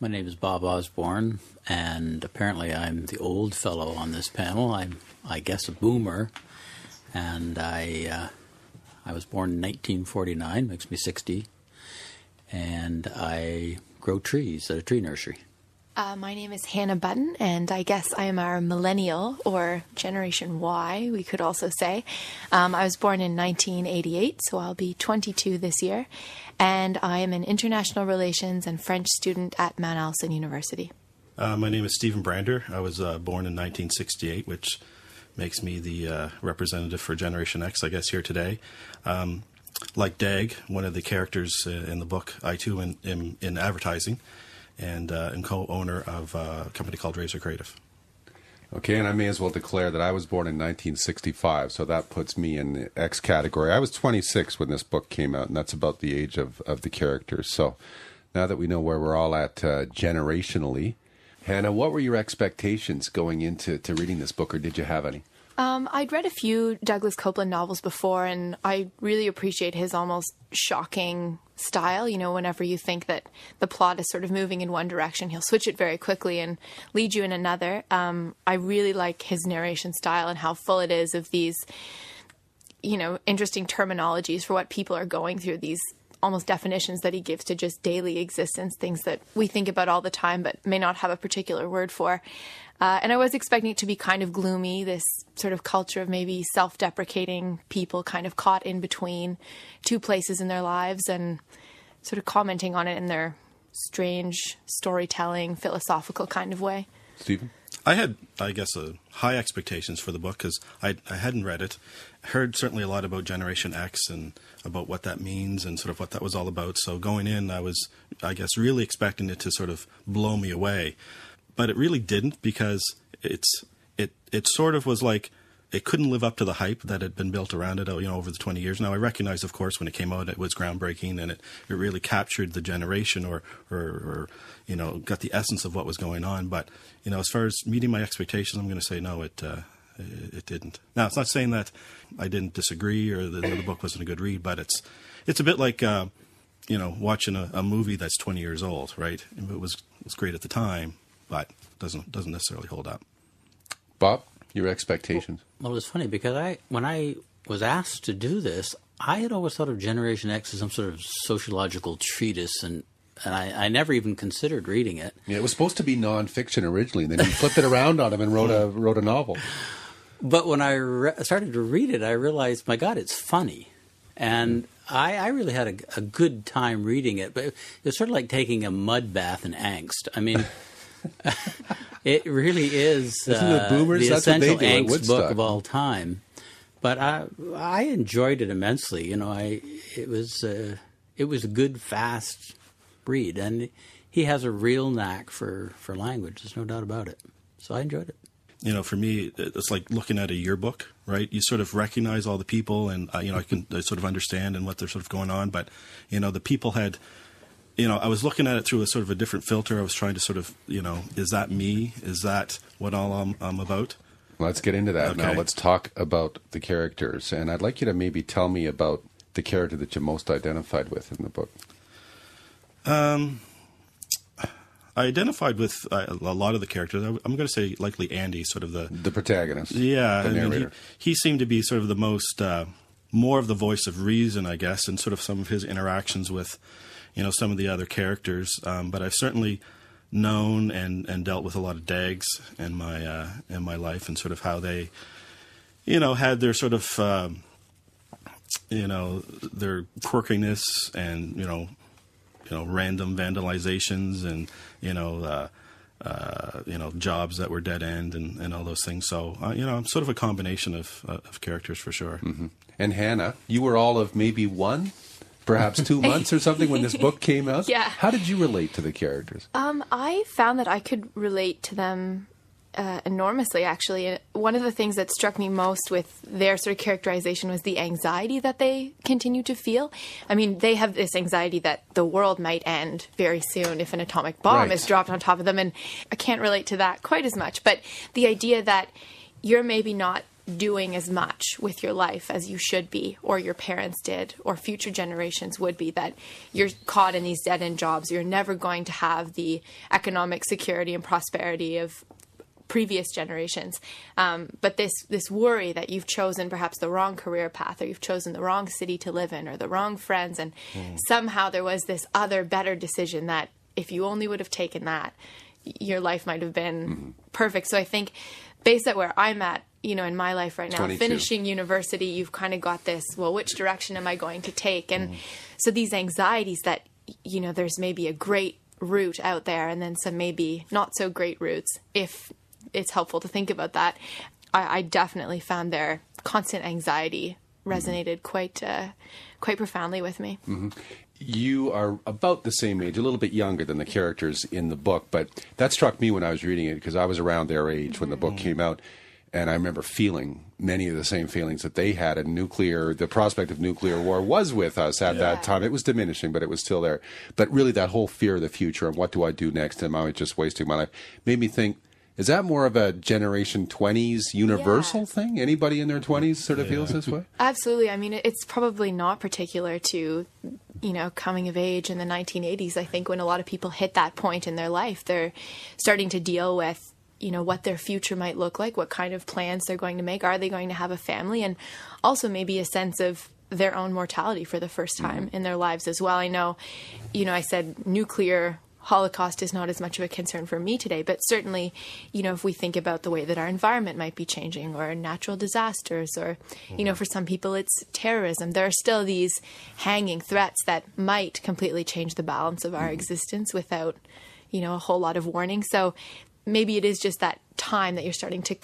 My name is Bob Osborne, and apparently I'm the old fellow on this panel. I'm, I guess, a boomer, and I was born in 1949, makes me 60, and I grow trees at a tree nursery. My name is Hanna Button, and I guess I am our millennial, or Generation Y, we could also say. I was born in 1988, so I'll be 22 this year, and I am an international relations and French student at Mount Allison University. My name is Stephen Brander. I was born in 1968, which makes me the representative for Generation X, I guess, here today. Like Dag, one of the characters in the book, I too am in advertising, and co-owner of a company called Razor Creative. Okay, and I may as well declare that I was born in 1965, so that puts me in the X category. I was 26 when this book came out, and that's about the age of the characters. So now that we know where we're all at generationally, Hanna, what were your expectations going into reading this book, or did you have any? I'd read a few Douglas Coupland novels before, and I really appreciate his almost shocking style. You know, whenever you think that the plot is sort of moving in one direction, he'll switch it very quickly and lead you in another. I really like his narration style and how full it is of these, you know, interesting terminologies for what people are going through, these almost definitions that he gives to just daily existence, things that we think about all the time but may not have a particular word for. And I was expecting it to be kind of gloomy, this sort of culture of maybe self-deprecating people kind of caught in between two places in their lives and sort of commenting on it in their strange storytelling, philosophical kind of way. Stephen? I had, I guess, high expectations for the book because I hadn't read it. Heard certainly a lot about Generation X and about what that means and sort of what that was all about. So going in, I was, I guess, really expecting it to sort of blow me away. But it really didn't, because it sort of was like it couldn't live up to the hype that had been built around it, you know, over the 20 years. Now, I recognize, of course, when it came out, it was groundbreaking and it really captured the generation or you know, got the essence of what was going on. But, you know, as far as meeting my expectations, I'm going to say no, it didn't. Now, it's not saying that I didn't disagree or the book wasn't a good read, but it's a bit like, you know, watching a movie that's 20 years old, right? It was great at the time, but doesn't necessarily hold up. Bob, your expectations? Well, it's funny because when I was asked to do this, I had always thought of Generation X as some sort of sociological treatise, and I never even considered reading it. Yeah, it was supposed to be nonfiction originally, and then he flipped it around on him and wrote a novel. But when I started to read it, I realized, my God, it's funny. And I really had a good time reading it, but it was sort of like taking a mud bath in angst. I mean... It really is the essential angst book of all time. But I enjoyed it immensely. You know, it was a good, fast read, and he has a real knack for language. There's no doubt about it. So I enjoyed it. You know, for me, it's like looking at a yearbook, right? You sort of recognize all the people, and you know, I can sort of understand and what they're sort of going on. But you know, the people had. You know, I was looking at it through a sort of a different filter. I was trying to sort of, you know, is that me? Is that what all I'm about? Let's get into that okay. Now. Let's talk about the characters. And I'd like you to maybe tell me about the character that you most identified with in the book. I identified with a lot of the characters. I'm going to say likely Andy, sort of the protagonist. Yeah. The narrator. I mean, he seemed to be sort of the most, more of the voice of reason, I guess, and sort of some of his interactions with, you know, some of the other characters, but I've certainly known and dealt with a lot of Dags in my life, and sort of how they, you know, had their sort of, you know, their quirkiness and you know, random vandalizations and you know, jobs that were dead end and all those things. So you know, I'm sort of a combination of characters for sure. Mm-hmm. And Hanna, you were all of maybe one. Perhaps 2 months or something when this book came out? Yeah. How did you relate to the characters? I found that I could relate to them enormously, actually. One of the things that struck me most with their sort of characterization was the anxiety that they continue to feel. I mean, they have this anxiety that the world might end very soon if an atomic bomb is dropped on top of them, and I can't relate to that quite as much. But the idea that you're maybe not doing as much with your life as you should be, or your parents did, or future generations would be, that you're caught in these dead-end jobs. You're never going to have the economic security and prosperity of previous generations. But this worry that you've chosen perhaps the wrong career path, or you've chosen the wrong city to live in, or the wrong friends, and somehow there was this other better decision that if you only would have taken that, your life might have been perfect. So I think based on where I'm at, in my life right now, 22. Finishing university, you've kind of got this, well, which direction am I going to take? And so these anxieties that, there's maybe a great route out there and then some maybe not so great routes, if it's helpful to think about that. I definitely found their constant anxiety resonated quite profoundly with me. You are about the same age, a little bit younger than the characters in the book, but that struck me when I was reading it, because I was around their age when the book came out, and I remember feeling many of the same feelings that they had. And the prospect of nuclear war was with us at that time. It was diminishing, but it was still there. But really that whole fear of the future and what do I do next, am I just wasting my life, made me think, is that more of a generation 20s universal thing? Anybody in their 20s sort of feels this way? Absolutely. I mean, it's probably not particular to, coming of age in the 1980s. I think when a lot of people hit that point in their life, they're starting to deal with, what their future might look like, what kind of plans they're going to make. Are they going to have a family? And also maybe a sense of their own mortality for the first time in their lives as well. I know, I said nuclear Holocaust is not as much of a concern for me today, but certainly, if we think about the way that our environment might be changing, or natural disasters, or, for some people it's terrorism, there are still these hanging threats that might completely change the balance of our existence without, a whole lot of warning. So maybe it is just that time that you're starting to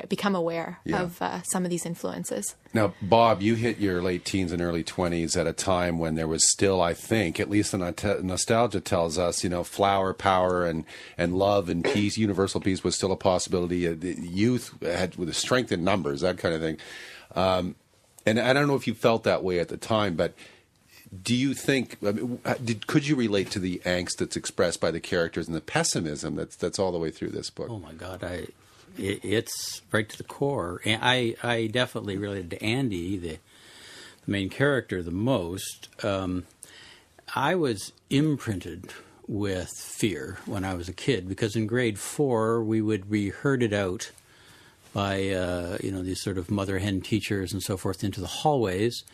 become aware of some of these influences. Now, Bob, you hit your late teens and early 20s at a time when there was still, I think, at least the nostalgia tells us, flower power and love and peace, universal peace was still a possibility. The youth had, with the strength in numbers, that kind of thing. And I don't know if you felt that way at the time, but do you think, could you relate to the angst that's expressed by the characters and the pessimism that's all the way through this book? Oh my God, it's right to the core. And I definitely related to Andy, the main character, the most. I was imprinted with fear when I was a kid, because in grade 4 we would be herded out by these sort of mother hen teachers and so forth into the hallways,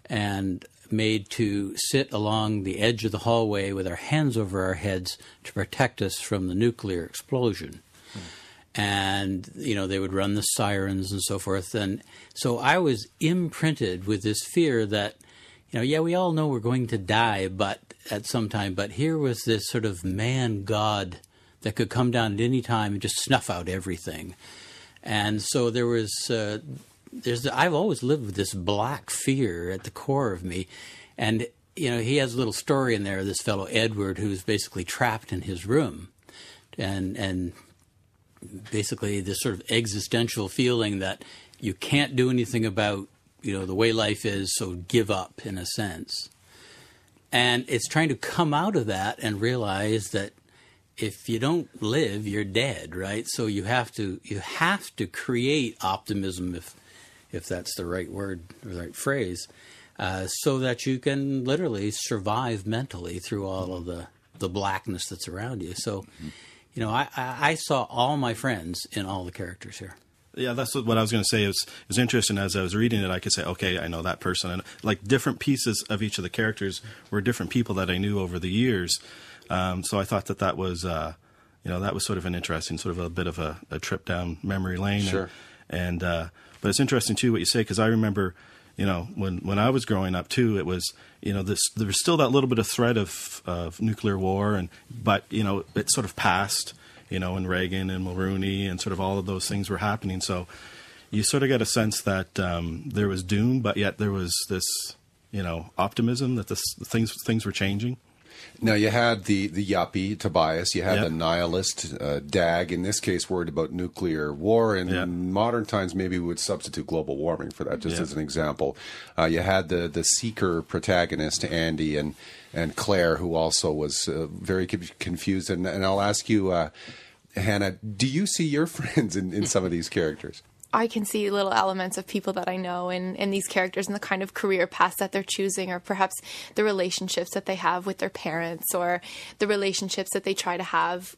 and made to sit along the edge of the hallway with our hands over our heads to protect us from the nuclear explosion. And, they would run the sirens and so forth. And so I was imprinted with this fear that, we all know we're going to die at some time, but here was this sort of man god that could come down at any time and just snuff out everything. And so there was... I've always lived with this black fear at the core of me. And, he has a little story in there, this fellow Edward, who's basically trapped in his room. And basically this sort of existential feeling that you can't do anything about, the way life is, so give up, in a sense. And it's trying to come out of that and realize that if you don't live, you're dead, right? So you have to create optimism, if that's the right word or the right phrase, so that you can literally survive mentally through all of the blackness that's around you. So, I saw all my friends in all the characters here. Yeah, that's what I was going to say. It was interesting. As I was reading it, I could say, okay, I know that person. And like different pieces of each of the characters were different people that I knew over the years. So I thought that was, that was sort of an interesting, sort of a bit of a trip down memory lane. Sure. And but it's interesting too what you say, because I remember, when I was growing up too, it was, there was still that little bit of threat of nuclear war, but it sort of passed, and Reagan and Mulrooney and sort of all of those things were happening. So you sort of get a sense that there was doom, but yet there was this, optimism that things were changing. Now, you had the yuppie, Tobias. You had the nihilist, Dag, in this case, worried about nuclear war. And in modern times, maybe we would substitute global warming for that, just as an example. You had the seeker protagonist, Andy, and Claire, who also was very confused. And I'll ask you, Hanna, do you see your friends in some of these characters? I can see little elements of people that I know in these characters and the kind of career paths that they're choosing, or perhaps the relationships that they have with their parents, or the relationships that they try to have